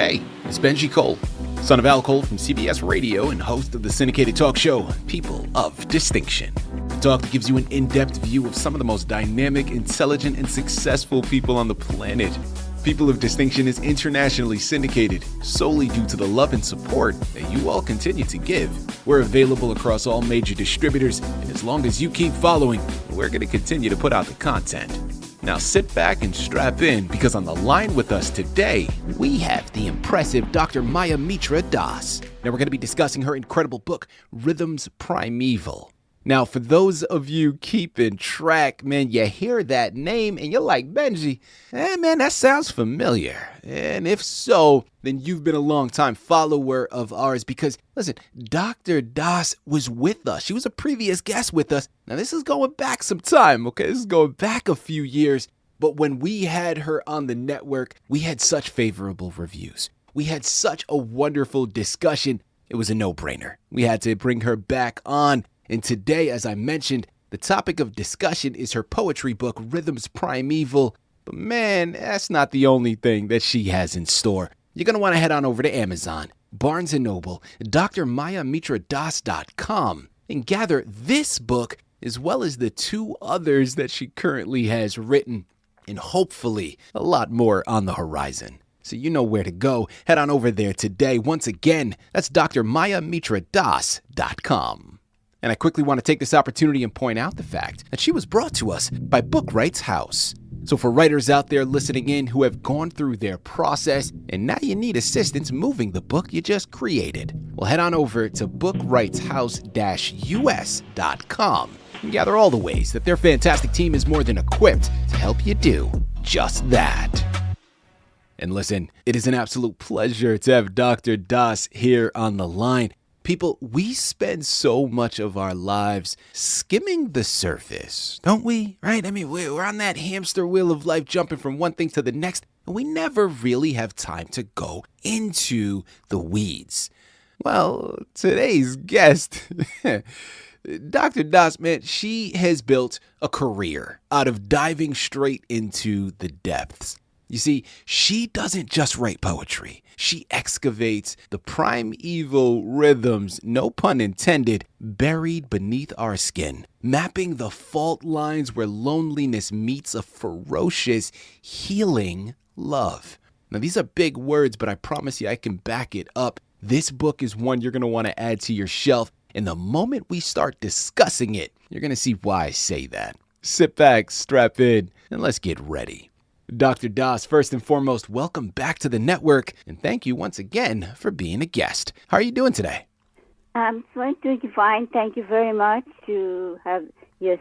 Hey, it's Benji Cole, son of Al Cole from CBS Radio and host of the syndicated talk show, People of Distinction. The talk that gives you an in-depth view of some of the most dynamic, intelligent, and successful people on the planet. People of Distinction is internationally syndicated solely due to the love and support that you all continue to give. We're available across all major distributors, and as long as you keep following, we're going to continue to put out the content. Now sit back and strap in, because on the line with us today, we have the impressive Dr. Mitra Das. Now we're going to be discussing her incredible book, Rhythms Primeval. Now, for those of you keeping track, man, you hear that name and you're like, Benji, man, that sounds familiar. And if so, then you've been a long-time follower of ours because, listen, Dr. Das was with us. She was a previous guest with us. Now, this is going back some time, okay? This is going back a few years. But when we had her on the network, we had such favorable reviews. We had such a wonderful discussion. It was a no-brainer. We had to bring her back on. And today, as I mentioned, the topic of discussion is her poetry book, Rhythms Primeval. But man, that's not the only thing that she has in store. You're going to want to head on over to Amazon, Barnes & Noble, drmayamitras.com, and gather this book as well as the two others that she currently has written, and hopefully a lot more on the horizon. So you know where to go. Head on over there today. Once again, that's drmayamitras.com. And I quickly want to take this opportunity and point out the fact that she was brought to us by Book Wright's House. So for writers out there listening in who have gone through their process and now you need assistance moving the book you just created, well, head on over to bookwrightshouse-us.com and gather all the ways that their fantastic team is more than equipped to help you do just that. And listen, it is an absolute pleasure to have Dr. Das here on the line. People, we spend so much of our lives skimming the surface, don't we? Right? I mean, we're on that hamster wheel of life, jumping from one thing to the next, and we never really have time to go into the weeds. Well, today's guest, Dr. Das, man, she has built a career out of diving straight into the depths. You see, she doesn't just write poetry. She excavates the primeval rhythms, no pun intended, buried beneath our skin, mapping the fault lines where loneliness meets a ferocious, healing love. Now, these are big words, but I promise you I can back it up. This book is one you're going to want to add to your shelf, and the moment we start discussing it, you're going to see why I say that. Sit back, strap in, and let's get ready. Dr. Das, first and foremost, welcome back to the network, and thank you once again for being a guest. How are you doing today? I'm doing fine. Thank you very much to have your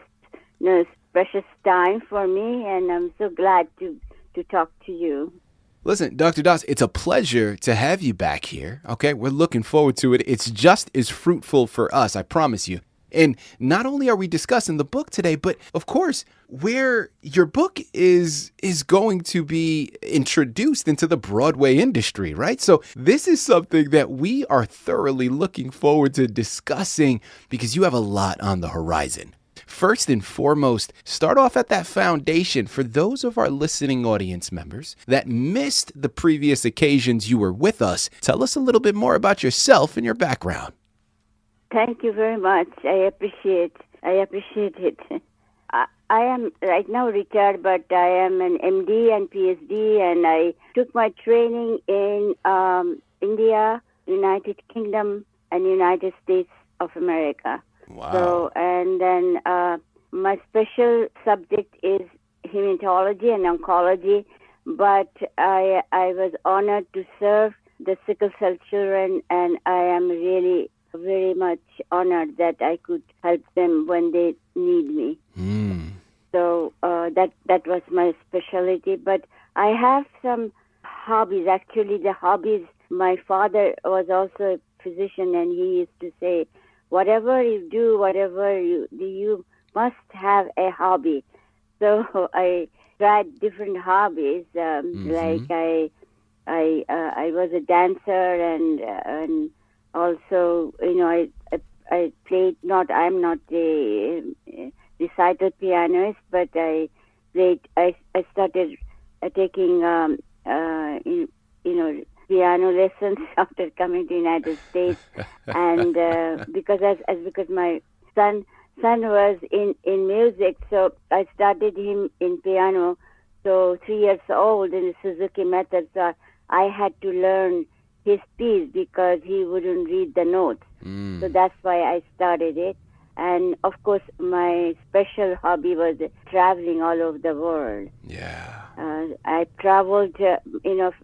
precious time for me, and I'm so glad to talk to you. Listen, Dr. Das, it's a pleasure to have you back here, okay? We're looking forward to it. It's just as fruitful for us, I promise you. And not only are we discussing the book today, but of course, where your book is going to be introduced into the Broadway industry, right? So this is something that we are thoroughly looking forward to discussing because you have a lot on the horizon. First and foremost, start off at that foundation for those of our listening audience members that missed the previous occasions you were with us. Tell us a little bit more about yourself and your background. Thank you very much. I appreciate it. I am right now retired, but I am an MD and PhD, and I took my training in India, United Kingdom, and United States of America. Wow. So, and then my special subject is hematology and oncology, but I was honored to serve the sickle cell children, and I am really very much honored that I could help them when they need me. So that was my specialty. But I have some hobbies. Actually, the hobbies, my father was also a physician, and he used to say, whatever you do, you must have a hobby. So I tried different hobbies. Like I was a dancer, and also, I played. I'm not a recital pianist, but I played. I started taking piano lessons after coming to United States, and because my son was in music, so I started him in piano. So 3 years old in the Suzuki method, so I had to learn his piece because he wouldn't read the notes. So that's why I started it. And of course, my special hobby was traveling all over the world. Yeah. I traveled,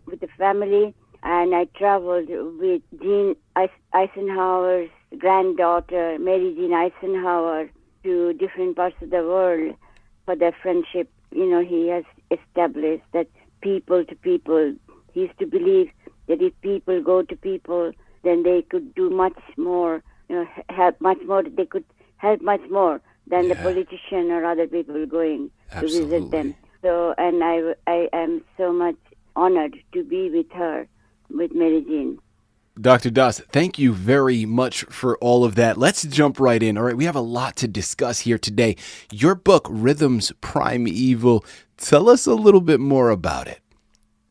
with the family, and I traveled with Jean Eisenhower's granddaughter, Mary Jean Eisenhower, to different parts of the world for their friendship. He has established that people to people. He used to believe that if people go to people, then they could do much more, help much more. They could help much more than the politician or other people going to visit them. So, and I am so much honored to be with her, with Mary Jean. Dr. Das, thank you very much for all of that. Let's jump right in. All right, we have a lot to discuss here today. Your book, Rhythms Primeval, tell us a little bit more about it.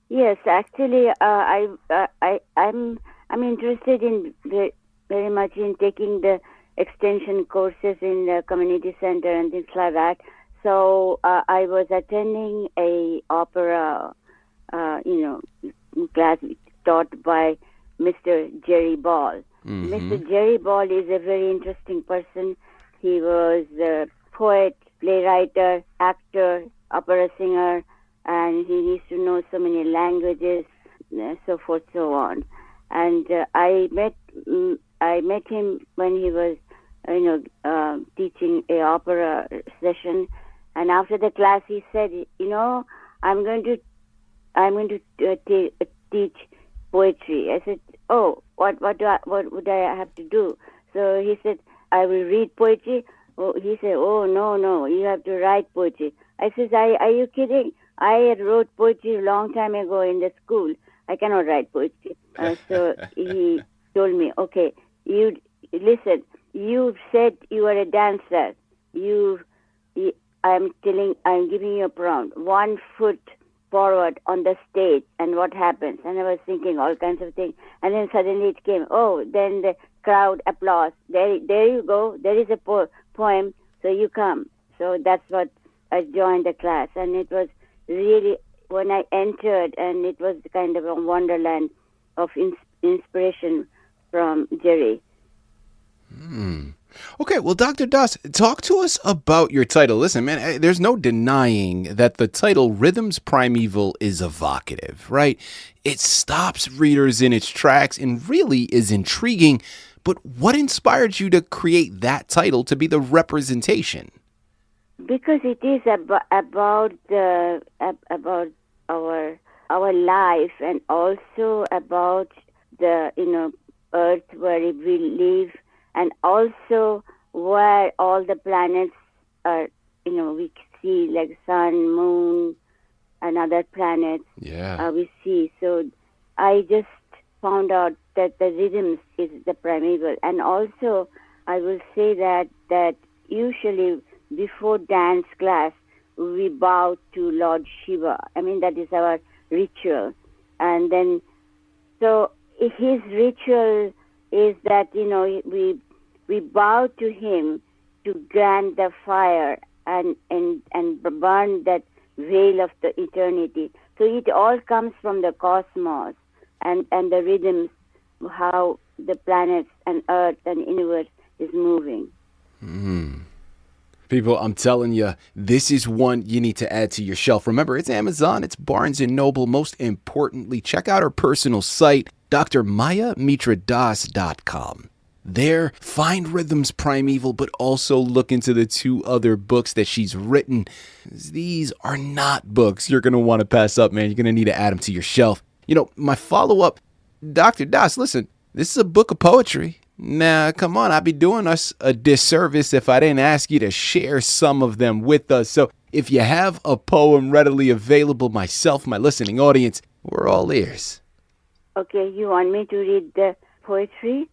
Yes, actually, I'm interested in very much in taking the extension courses in the community center and things like that. So I was attending a opera, class taught by Mr. Jerry Ball. Mm-hmm. Mr. Jerry Ball is a very interesting person. He was a poet, playwright, actor, opera singer, and he used to know so many languages, so forth, so on. And I met him when he was, teaching a opera session. And after the class, he said, I'm going to teach poetry. I said, oh, what would I have to do? So he said, I will read poetry. Oh, he said, oh, no, you have to write poetry. I said, are you kidding? I wrote poetry a long time ago in the school. I cannot write poetry. So he told me, okay, listen, you said you are a dancer. I'm giving you a prompt. 1 foot forward on the stage, and what happens? And I was thinking all kinds of things. And then suddenly it came, then the crowd applause. There you go. There is a poem, so you come. So that's what I joined the class. And it was really, when I entered, and it was kind of a wonderland of inspiration from Jerry. Okay, well, Dr. Das, talk to us about your title. Listen, man, there's no denying that the title Rhythms Primeval is evocative, right? It stops readers in its tracks and really is intriguing. But what inspired you to create that title to be the representation? Because it is about our life, and also about the earth where we live, and also where all the planets are, we see like sun, moon, and other planets. Yeah. We see. So I just found out that the rhythms is the primeval. And also I will say that usually before dance class, we bow to Lord Shiva. I mean, that is our ritual. And then, so his ritual is that, we bow to him to grant the fire and burn that veil of the eternity. So it all comes from the cosmos and the rhythms, how the planets and earth and universe is moving. People, I'm telling you, this is one you need to add to your shelf. Remember, it's Amazon, it's Barnes & Noble. Most importantly, check out her personal site, drmayamitra.com. There, find Rhythms Primeval, but also look into the 2 other books that she's written. These are not books you're going to want to pass up, man. You're going to need to add them to your shelf. My follow-up, Dr. Das, listen, this is a book of poetry. Now, come on, I'd be doing us a disservice if I didn't ask you to share some of them with us. So if you have a poem readily available, myself, my listening audience, we're all ears. Okay, you want me to read the poetry?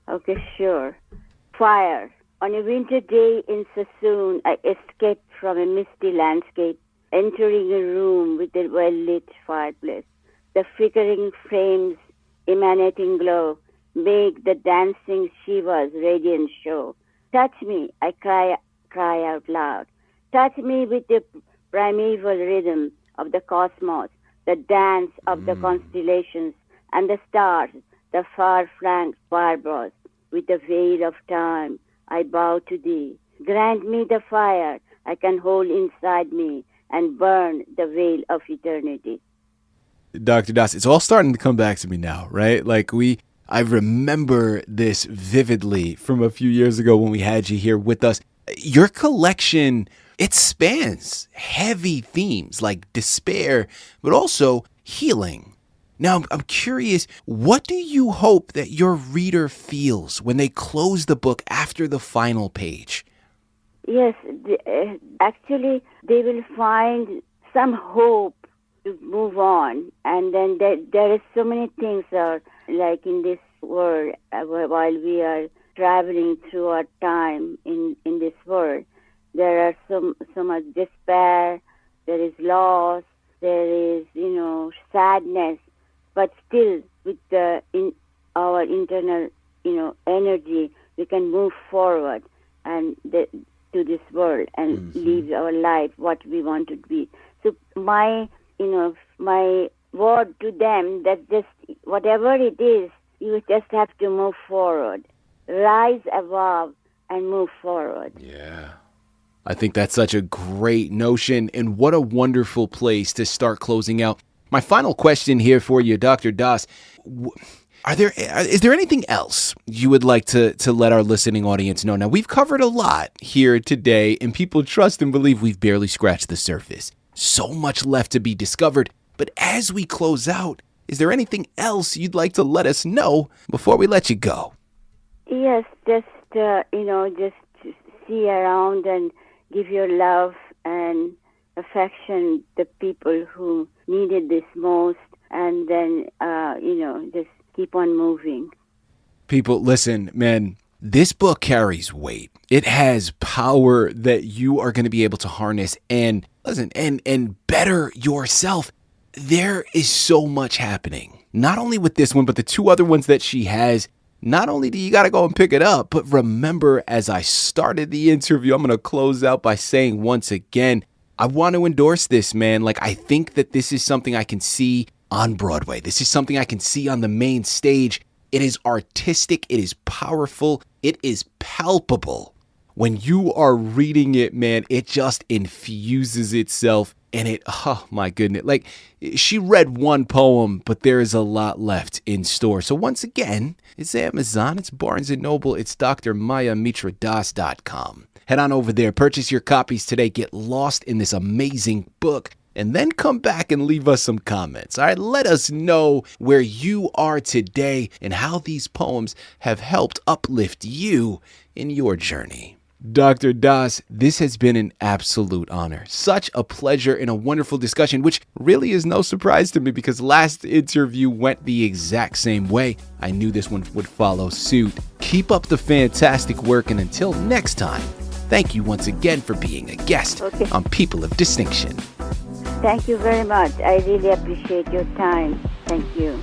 Okay, sure. Fire. On a winter day in Sassoon, I escaped from a misty landscape, entering a room with a well-lit fireplace. The flickering flames emanating glow. Make the dancing Shiva's radiant show. Touch me, I cry out loud. Touch me with the primeval rhythm of the cosmos, the dance of the constellations and the stars, the far-flanked firebrows. With the veil of time, I bow to thee. Grant me the fire I can hold inside me and burn the veil of eternity. Dr. Das, it's all starting to come back to me now, right? Like I remember this vividly from a few years ago when we had you here with us. Your collection, it spans heavy themes like despair, but also healing. Now, I'm curious, what do you hope that your reader feels when they close the book after the final page? Yes, actually, they will find some hope to move on. And then there is so many things like in this world, while we are traveling through our time in this world, there are so much despair, there is loss, there is, sadness, but still with our internal, energy, we can move forward and to this world and live our life what we want to be. So my word to them, that just whatever it is, you just have to move forward, rise above and move forward. Yeah. I think that's such a great notion, and what a wonderful place to start closing out. My final question here for you, Dr. Das, is there anything else you would like to let our listening audience know? Now, we've covered a lot here today, and people trust and believe we've barely scratched the surface. So much left to be discovered. But as we close out, is there anything else you'd like to let us know before we let you go? Yes, just see around and give your love and affection the people who needed this most, and then, just keep on moving. People, listen, man, this book carries weight. It has power that you are going to be able to harness and listen and better yourself. There is so much happening, not only with this one, but the two other ones that she has. Not only do you got to go and pick it up, but remember, as I started the interview, I'm going to close out by saying once again, I want to endorse this, man. Like, I think that this is something I can see on Broadway. This is something I can see on the main stage. It is artistic. It is powerful. It is palpable. When you are reading it, man, it just infuses itself. And oh my goodness, like she read one poem, but there is a lot left in store. So once again, it's Amazon, it's Barnes & Noble, it's drmayamitradas.com. Head on over there, purchase your copies today, get lost in this amazing book, and then come back and leave us some comments. All right, let us know where you are today and how these poems have helped uplift you in your journey. Dr. Das, this has been an absolute honor. Such a pleasure and a wonderful discussion, which really is no surprise to me because last interview went the exact same way. I knew this one would follow suit. Keep up the fantastic work, and until next time, thank you once again for being a guest on People of Distinction. Thank you very much. I really appreciate your time. Thank you.